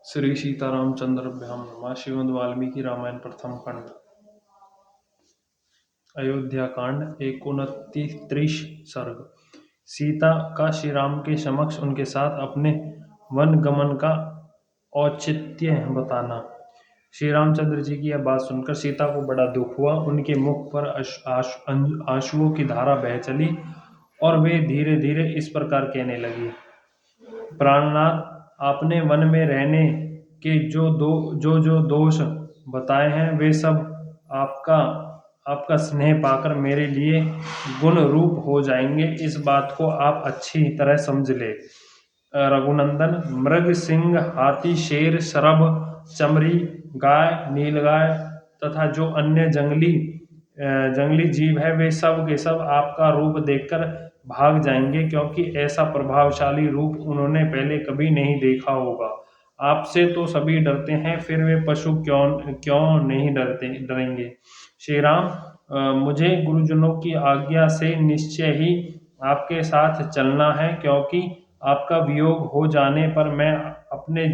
श्री सीतारामचंद्राभ्याम नमः। श्रीमद् वाल्मीकि रामायण प्रथम खंड अयोध्या कांड 29 सर्ग। सीता का श्री राम के समक्ष उनके साथ अपने वन गमन का औचित्य बताना। श्री रामचंद्र जी की यह बात सुनकर सीता को बड़ा दुख हुआ। उनके मुख पर आंसुओं की धारा बह चली और वे धीरे धीरे इस प्रकार कहने लगी। प्राणनाथ, आपने वन में रहने के जो दोष बताए हैं वे सब आपका स्नेह पाकर मेरे लिए गुण रूप हो जाएंगे। इस बात को आप अच्छी तरह समझ ले। रघुनंदन, मृग, सिंह, हाथी, शेर, सरभ, चमरी, गाय, नीलगाय तथा जो अन्य जंगली जीव है वे सब के सब आपका रूप देखकर भाग जाएंगे, क्योंकि ऐसा प्रभावशाली रूप उन्होंने पहले कभी नहीं देखा होगा। आपसे तो सभी डरते हैं, फिर वे पशु क्यों नहीं डरेंगे। श्री राम, मुझे गुरुजनों की आज्ञा से निश्चय ही आपके साथ चलना है, क्योंकि आपका वियोग हो जाने पर मैं अपने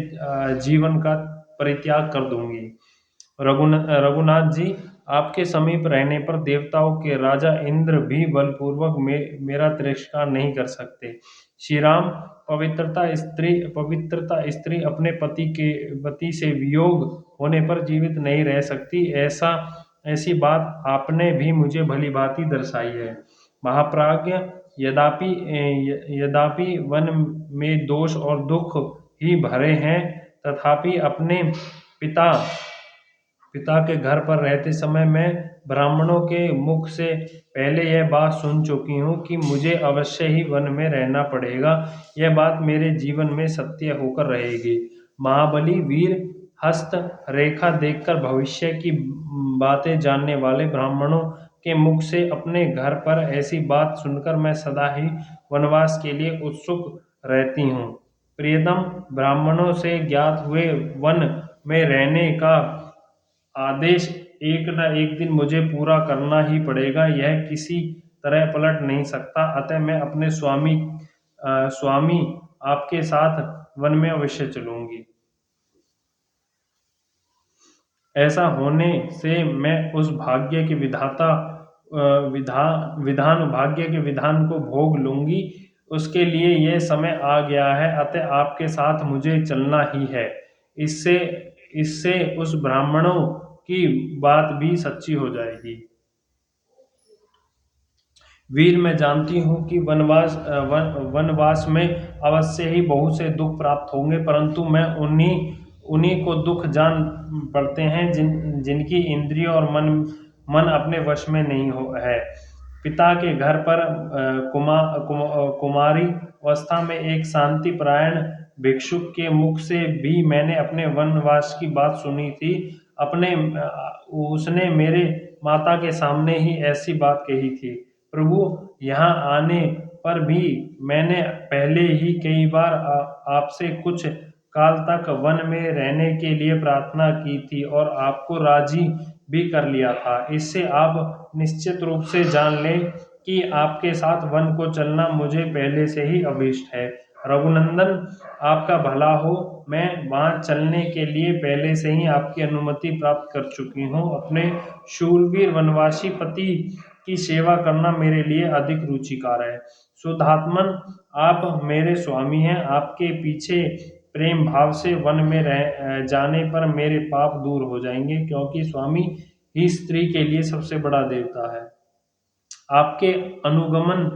जीवन का परित्याग कर दूंगी। रघुनाथ जी, आपके समीप रहने पर देवताओं के राजा इंद्र भी बलपूर्वक मेरा तिरस्कार नहीं कर सकते। श्री राम, पवित्रता स्त्री अपने पति से वियोग होने पर जीवित नहीं रह सकती। ऐसी बात आपने भी मुझे भली भांति दर्शाई है। महाप्राज्ञ, यद्यपि वन में दोष और दुख ही भरे हैं, तथापि अपने पिता के घर पर रहते समय मैं ब्राह्मणों के मुख से पहले यह बात सुन चुकी हूँ कि मुझे अवश्य ही वन में रहना पड़ेगा। यह बात मेरे जीवन में सत्य होकर रहेगी। महाबली, वीर, हस्त रेखा देखकर भविष्य की बातें जानने वाले ब्राह्मणों के मुख से अपने घर पर ऐसी बात सुनकर मैं सदा ही वनवास के लिए उत्सुक रहती हूँ। प्रियतम, ब्राह्मणों से ज्ञात हुए वन में रहने का आदेश एक न एक दिन मुझे पूरा करना ही पड़ेगा। यह किसी तरह पलट नहीं सकता। अतः मैं अपने स्वामी आपके साथ वन में अवश्य चलूंगी। ऐसा होने से मैं उस भाग्य के विधान को भोग लूंगी। उसके लिए यह समय आ गया है, अतः आपके साथ मुझे चलना ही है। इससे इससे उस ब्राह्मणों की बात भी सच्ची हो जाएगी। वीर, मैं जानती हूँ कि वनवास में अवश्य ही बहुत से दुख प्राप्त होंगे, परंतु मैं उन्हीं को दुख जान पड़ते हैं जिनकी इंद्रिय और मन अपने वश में नहीं है। पिता के घर पर कुमारी अवस्था में एक शांति परायण भिक्षुक के मुख से भी मैंने अपने वनवास की बात सुनी थी। उसने मेरे माता के सामने ही ऐसी बात कही थी। प्रभु, यहाँ आने पर भी मैंने पहले ही कई बार आपसे कुछ काल तक वन में रहने के लिए प्रार्थना की थी और आपको राजी भी कर लिया था। इससे आप निश्चित रूप से जान लें कि आपके साथ वन को चलना मुझे पहले से ही अभीष्ट है। रघुनंदन, आपका भला हो। मैं वहां चलने के लिए पहले से ही आपकी अनुमति प्राप्त कर चुकी हूँ। अपने शूरवीर वनवासी पति की सेवा करना मेरे लिए अधिक रुचिकार है। शुद्धात्मन, आप मेरे स्वामी हैं। आपके पीछे प्रेम भाव से वन में रह जाने पर मेरे पाप दूर हो जाएंगे, क्योंकि स्वामी ही स्त्री के लिए सबसे बड़ा देवता है। आपके अनुगमन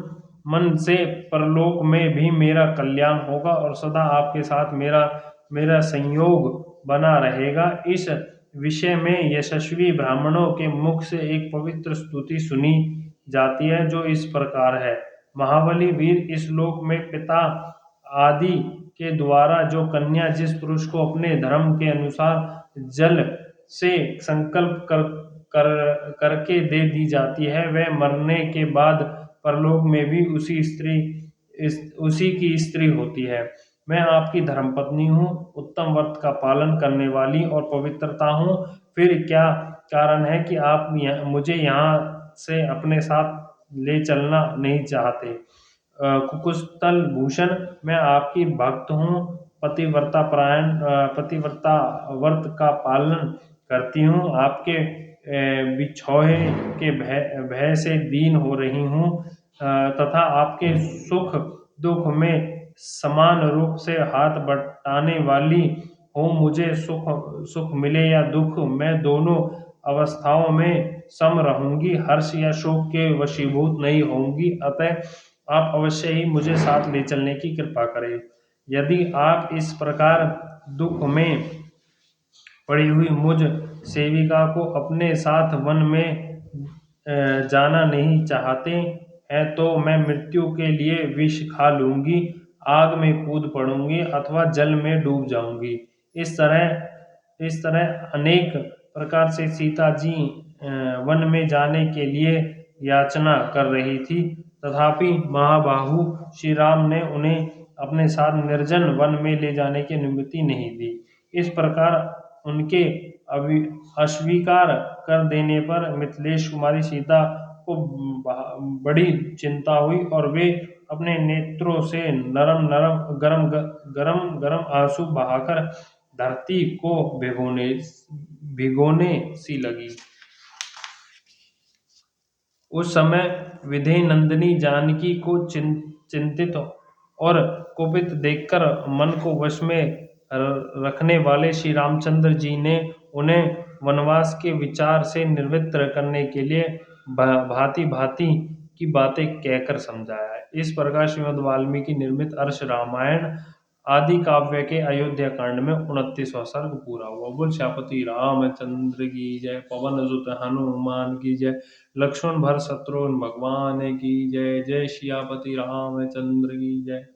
मन से परलोक में भी मेरा कल्याण होगा और सदा आपके साथ मेरा संयोग बना रहेगा। इस विषय में यशस्वी ब्राह्मणों के मुख से एक पवित्र स्तुति सुनी जाती है, जो इस प्रकार है। महाबली, वीर, इस लोक में पिता आदि के द्वारा जो कन्या जिस पुरुष को अपने धर्म के अनुसार जल से संकल्प करके दे दी जाती है, वह मरने के बाद परलोक में भी उसी की स्त्री होती है। मैं आपकी धर्मपत्नी हूँ, उत्तम व्रत का पालन करने वाली और पवित्रता हूँ। फिर क्या कारण है कि आप मुझे यहाँ से अपने साथ ले चलना नहीं चाहते। कुकुस्थल भूषण, मैं आपकी भक्त हूँ पतिव्रता व्रत का पालन करती हूँ। आपके बिछोहे के भय से दीन हो रही हूँ, तथा आपके सुख दुख में समान रूप से हाथ बटाने वाली हूँ। मुझे सुख मिले या दुख, मैं दोनों अवस्थाओं में सम रहूंगी, हर्ष या शोक के वशीभूत नहीं होंगी। अतः आप अवश्य ही मुझे साथ ले चलने की कृपा करें। यदि आप इस प्रकार दुख में पड़ी हुई मुझ सेविका को अपने साथ वन में जाना नहीं चाहते हैं, तो मैं मृत्यु के लिए विष खा लूंगी, आग में कूद पड़ूंगी अथवा जल में डूब जाऊंगी। इस तरह अनेक प्रकार से सीता जी वन में जाने के लिए याचना कर रही थी, तथापि महाबाहु श्री राम ने उन्हें अपने साथ निर्जन वन में ले जाने की अनुमति नहीं दी। इस प्रकार उनके अस्वीकार कर देने पर मिथिलेश कुमारी सीता को बड़ी चिंता हुई और वे अपने नेत्रों से गरम गरम आंसू बहाकर धरती को भिगोने सी लगी। उस समय विधेय नंदिनी जानकी को चिंतित और कुपित देखकर मन को वश में रखने वाले श्री रामचंद्र जी ने उन्हें वनवास के विचार से निवृत्त करने के लिए भांति भांति की बातें कहकर समझाया है। इस प्रकार श्रीमद् वाल्मीकि निर्मित अर्ष रामायण आदि काव्य के अयोध्या कांड में 29वां सर्ग पूरा हुआ। बोल श्यापति रामचंद्र की जय, पवन सुत हनुमान की जय, लक्ष्मण भरत शत्रुघ्न भगवान की जय। जय श्यापति रामचंद्र की जय।